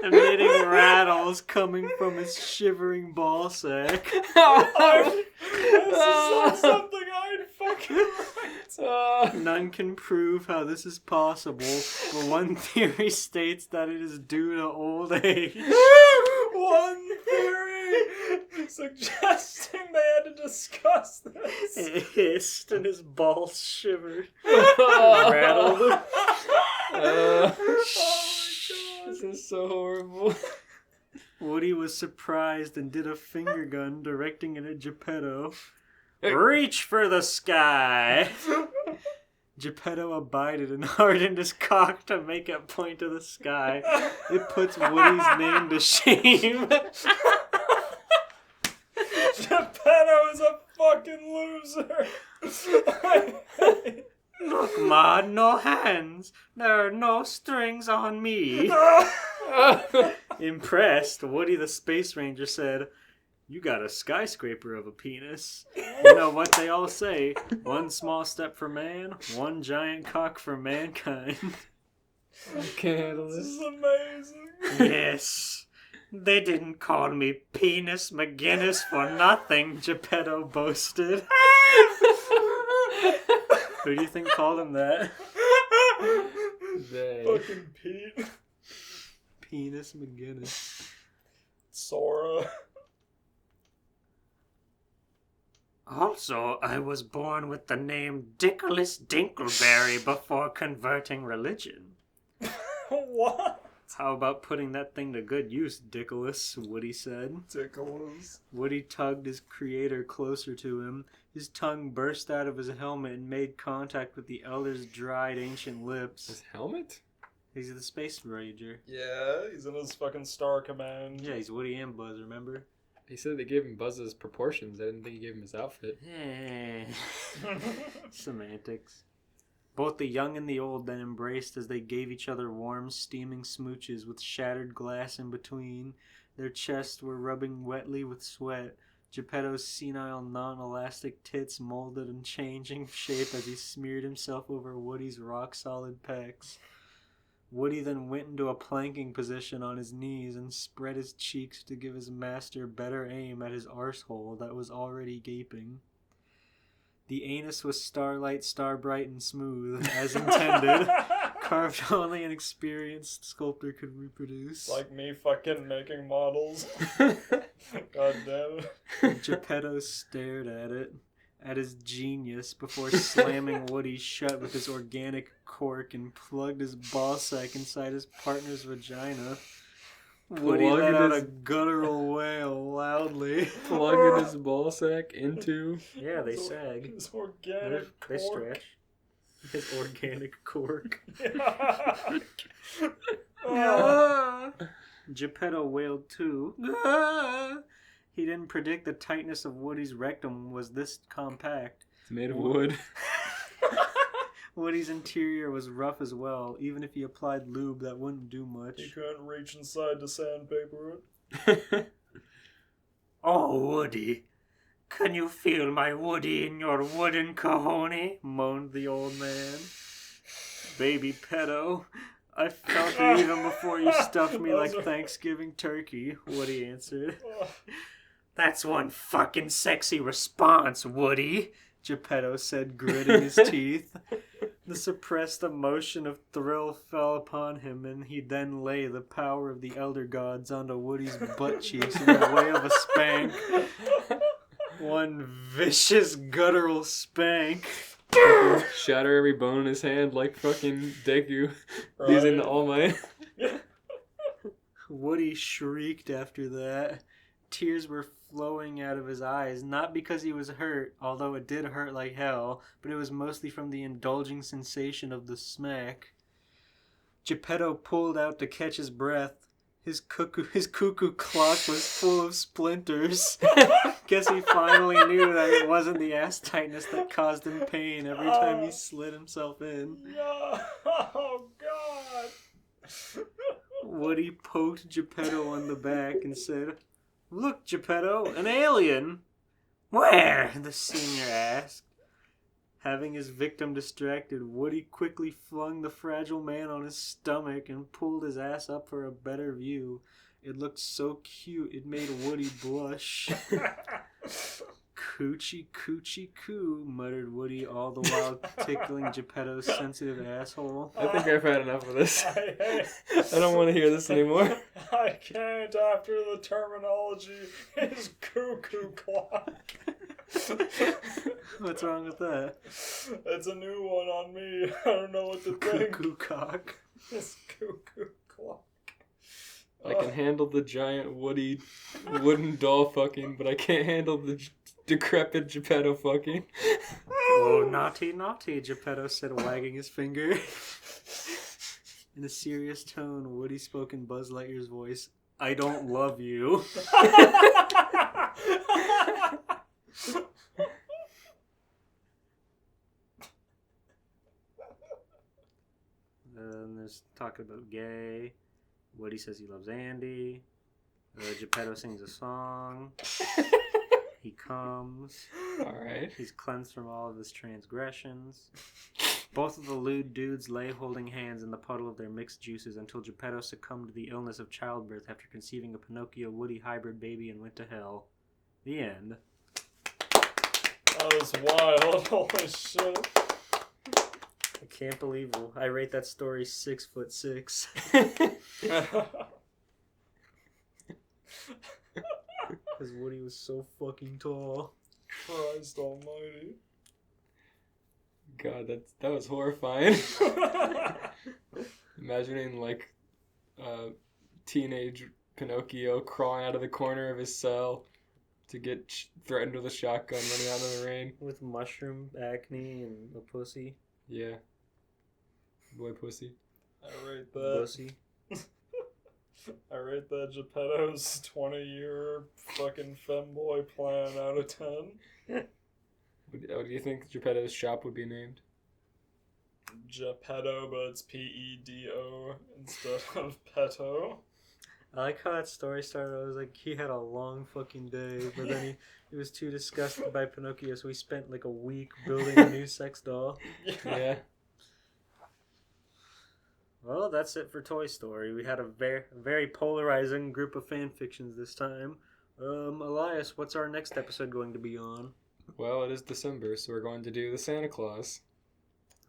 emitting rattles coming from his shivering ball sack. This is like something I'd fucking write. None can prove how this is possible, but one theory states that it is due to old age. One theory suggesting they had to discuss this. It hissed and his balls shivered. Rattled. Oh This is so horrible. Woody was surprised and did a finger gun directing it at Geppetto. Reach for the sky! Geppetto abided and hardened his cock to make it point to the sky. It puts Woody's name to shame. Geppetto is a fucking loser. Look, Ma, no hands. There are no strings on me. Impressed, Woody the Space Ranger said, "You got a skyscraper of a penis. You know what they all say, one small step for man, one giant cock for mankind." I can't handle This this. is amazing. Yes, they didn't call me Penis McGinnis for nothing, Geppetto boasted. Who do you think called him that? Dang. Fucking Pete. Penis McGinnis. Sora. Also, I was born with the name Dickolas Dinkleberry before converting religion. What? How about putting that thing to good use, Dickolas? Woody said. Dickolas. Woody tugged his creator closer to him. His tongue burst out of his helmet and made contact with the elder's dried ancient lips. His helmet? He's the Space Ranger. Yeah, he's in his fucking Star Command. Yeah, he's Woody and Buzz, remember? He said they gave him Buzz's proportions. I didn't think he gave him his outfit. Semantics. Both the young and the old then embraced as they gave each other warm, steaming smooches with shattered glass in between. Their chests were rubbing wetly with sweat. Geppetto's senile, non-elastic tits molded and changing shape as he smeared himself over Woody's rock-solid pecs. Woody then went into a planking position on his knees and spread his cheeks to give his master better aim at his arsehole that was already gaping. The anus was starlight, starbright, and smooth, as intended, carved only an experienced sculptor could reproduce. Like me fucking making models. God damn it. Geppetto stared at his genius, before slamming Woody shut with his organic cork and plugged his ball sack inside his partner's vagina. Woody let out a guttural wail loudly. Plugging his ball sack into... Yeah, they sag. His organic They cork. stretch. His organic cork. Geppetto wailed too. He didn't predict the tightness of Woody's rectum was this compact. It's made of wood. Woody's interior was rough as well. Even if he applied lube, that wouldn't do much. He couldn't reach inside to sandpaper it. Oh, Woody. Can you feel my Woody in your wooden cojones? Moaned the old man. Baby pedo. I felt it even before you stuffed me like Thanksgiving turkey, Woody answered. That's one fucking sexy response, Woody, Geppetto said, gritting his teeth. The suppressed emotion of thrill fell upon him, and he then lay the power of the elder gods onto Woody's butt cheeks in the way of a spank. One vicious guttural spank. Shatter every bone in his hand like fucking Deku. Using the All Might. Woody shrieked after that. Tears were flowing out of his eyes, not because he was hurt, although it did hurt like hell, but it was mostly from the indulging sensation of the smack. Geppetto pulled out to catch his breath. His cuckoo clock was full of splinters. Guess he finally knew that it wasn't the ass tightness that caused him pain every time he slid himself in. Oh, God. Woody poked Geppetto on the back and said, "Look, Geppetto, an alien!" "Where?" the senior asked. Having his victim distracted, Woody quickly flung the fragile man on his stomach and pulled his ass up for a better view. It looked so cute, it made Woody blush. Coochie, coochie, coo, muttered Woody, all the while tickling Geppetto's sensitive asshole. I think I've had enough of this. I don't want to hear this anymore. I can't after the terminology is cuckoo clock. What's wrong with that? It's a new one on me. I don't know what to think. Cuckoo cock. It's cuckoo clock. I can handle the giant woody wooden doll fucking, but I can't handle the decrepit Geppetto fucking. Oh, naughty, naughty, Geppetto said, wagging his finger. In a serious tone, Woody spoke in Buzz Lightyear's voice. I don't love you. And there's talk about gay. Woody says he loves Andy. Geppetto sings a song. He comes. Alright. He's cleansed from all of his transgressions. Both of the lewd dudes lay holding hands in the puddle of their mixed juices until Geppetto succumbed to the illness of childbirth after conceiving a Pinocchio-Woody hybrid baby and went to hell. The end. That was wild. Holy shit. I can't believe I rate that story 6'6". Because Woody was so fucking tall. Christ almighty. God, that was horrifying. Imagining like teenage Pinocchio crawling out of the corner of his cell to get threatened with a shotgun running out in the rain. With mushroom acne and a pussy. Yeah. Boy pussy. I rate that. Pussy. I rate that Geppetto's 20-year fucking femboy plan out of 10. What do you think Geppetto's shop would be named? Geppetto, but it's Pedo instead of Petto. I like how that story started. I was like, he had a long fucking day, but then he was too disgusted by Pinocchio, so he spent like a week building a new sex doll. Yeah. Well, that's it for Toy Story. We had a very polarizing group of fan fictions this time. Elias, what's our next episode going to be on? Well, it is December, so we're going to do the Santa Claus.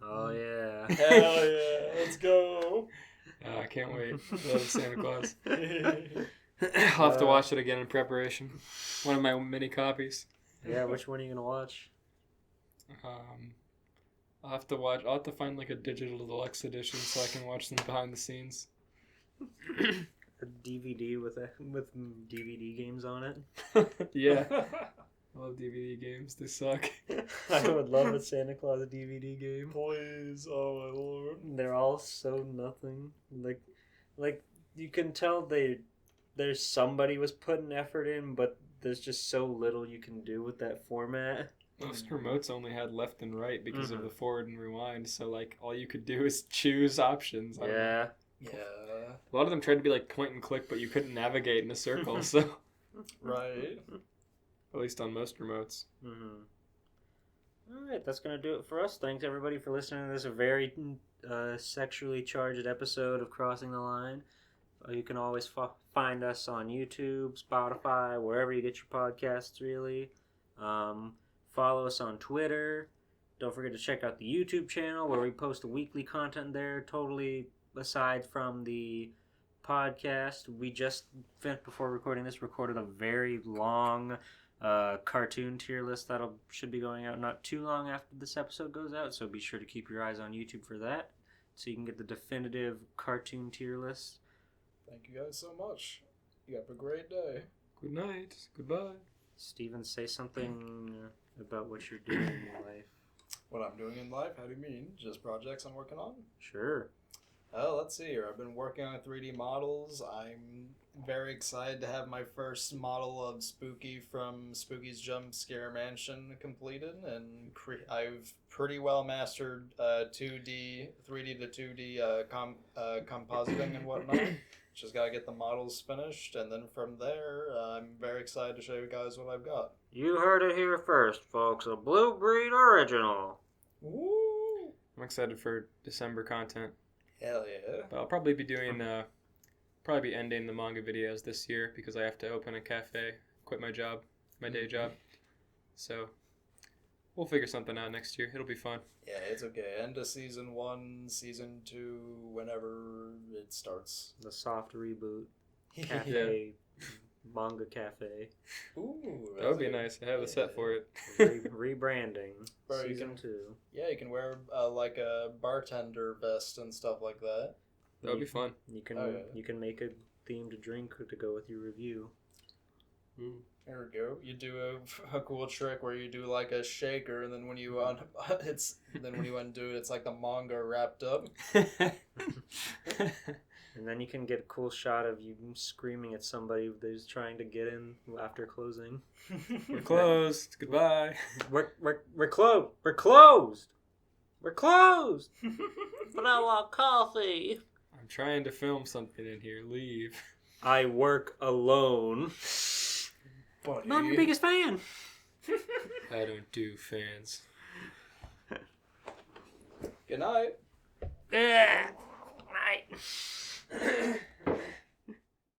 Oh yeah. Hell yeah, let's go. I can't wait. Love Santa Claus. I'll have to watch it again in preparation. One of my many copies. Yeah, which one are you gonna watch? I'll have to find like a digital deluxe edition so I can watch them behind the scenes. A DVD with DVD games on it? Yeah. I love DVD games. They suck. I would love a Santa Claus DVD game. Please, oh my lord. They're all so nothing. Like you can tell there's somebody was putting effort in, but there's just so little you can do with that format. Most remotes only had left and right because of the forward and rewind, so like all you could do is choose options. Yeah. Yeah. A lot of them tried to be like point and click, but you couldn't navigate in a circle, so Right. at least on most remotes. Alright, that's going to do it for us. Thanks everybody for listening to this very sexually charged episode of Crossing the Line. You can always find us on YouTube, Spotify, wherever you get your podcasts, really. Follow us on Twitter. Don't forget to check out the YouTube channel where we post weekly content there, totally aside from the podcast. We just, before recording this, recorded a very long cartoon tier list should be going out not too long after this episode goes out, so be sure to keep your eyes on YouTube for that so you can get the definitive cartoon tier list. Thank you guys so much. You have a great day. Good night. Goodbye. Steven, say something about what you're doing in your life. What I'm doing in life? How do you mean? Just projects I'm working on? Sure. Oh, let's see here. I've been working on 3D models. I'm very excited to have my first model of Spooky from Spooky's Jump Scare Mansion completed, and I've pretty well mastered 3D to 2D compositing and whatnot. Just gotta get the models finished, and then from there, I'm very excited to show you guys what I've got. You heard it here first, folks. A Blue Breed original. Woo! I'm excited for December content. Hell yeah. But I'll probably be doing, ending the manga videos this year because I have to open a cafe, quit my job, my day job. So we'll figure something out next year. It'll be fun. Yeah, it's okay. End of season 1, season 2, whenever it starts. The soft reboot. Cafe. Manga cafe. Ooh, That would be nice. I have a set for it. Rebranding. Bro, Season 2. Yeah, you can wear like a bartender vest and stuff like that. That would be fun. You can Oh, yeah. you can make a themed drink to go with your review. There we go. You do a cool trick where you do like a shaker, and then when you undo it, it's like the manga wrapped up. And then you can get a cool shot of you screaming at somebody who's trying to get in after closing. We're closed. Goodbye. We're closed. We're closed. We're closed. But I want coffee. I'm trying to film something in here. Leave. I work alone. Buddy. Not your biggest fan. I don't do fans. Good night. Yeah. Night.